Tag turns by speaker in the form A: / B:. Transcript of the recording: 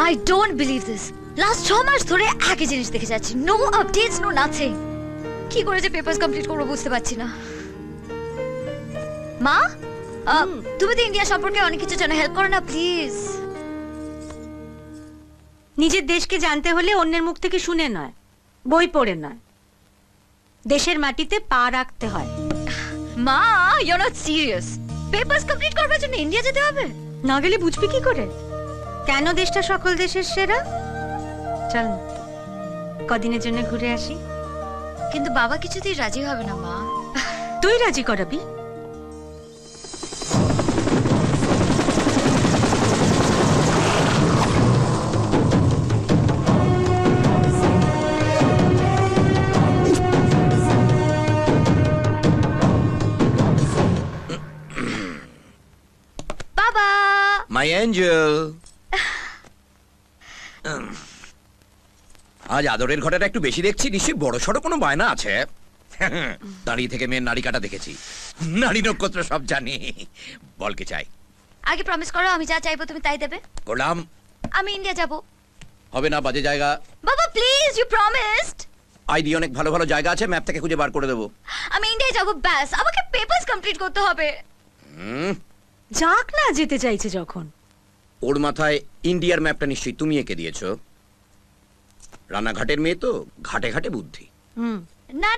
A: I don't believe this. Last 6 মাস ধরে একই জিনিস দেখে যাচ্ছি, নো আপডেটস, নো নাথিং। কি করে যে পেপারস কমপ্লিট করবো বুঝতে পারছি না। মা, তুমি তো ইন্ডিয়া সম্পর্কে অনেক কিছু জানো, হেল্প করো না প্লিজ।
B: নিজের দেশকে জানতে হলে অন্যের মুখ থেকে শুনে নয়, বই পড়ে নয়, দেশের মাটিতে পা রাখতে হয়।
A: মা, you're not serious. Papers complete করবার জন্য ইন্ডিয়া যেতে হবে?
B: না গেলে বুঝবি কি করে কেন দেশটা সকল দেশের সেরা? চল না, কদিনের জন্য ঘুরে আসি।
A: কিন্তু বাবা কিছুতেই রাজি হবে না মা।
B: তুই রাজি করাবি?
A: বাবা,
C: মাই অ্যাঞ্জেল। আজ আদরের ঘটাটা একটু বেশি দেখছি, নিশ্চয়ই বড় সড়ো কোনো বায়না আছে। দাঁড়িয়ে থেকে মেয়ের নাড়ি কাটা দেখেছি, নারী নক্ষত্র সব জানি। বল কি চাই?
A: আগে প্রমিস করো আমি যা চাইবো তুমি তাই দেবে।
C: করলাম।
A: আমি ইন্ডিয়া যাব।
C: হবে না, বাজে জায়গা।
A: বাবা প্লিজ, ইউ প্রমিসড।
C: আইডি অনেক ভালো ভালো জায়গা আছে, ম্যাপ থেকে খুঁজে বার করে দেবো।
A: আমি ইন্ডিয়া যাব, ব্যাস। আমাকে পেপারস কমপ্লিট করতে হবে।
B: যাক না, যেতে চাইছে যখন।
C: ওর মাথায় ইন্ডিয়ার ম্যাপটা নিশ্চয়ই তুমি এঁকে দিয়েছো। রানাঘাটের মেয়ে তো, ঘাটে ঘাটে বুদ্ধি।
A: না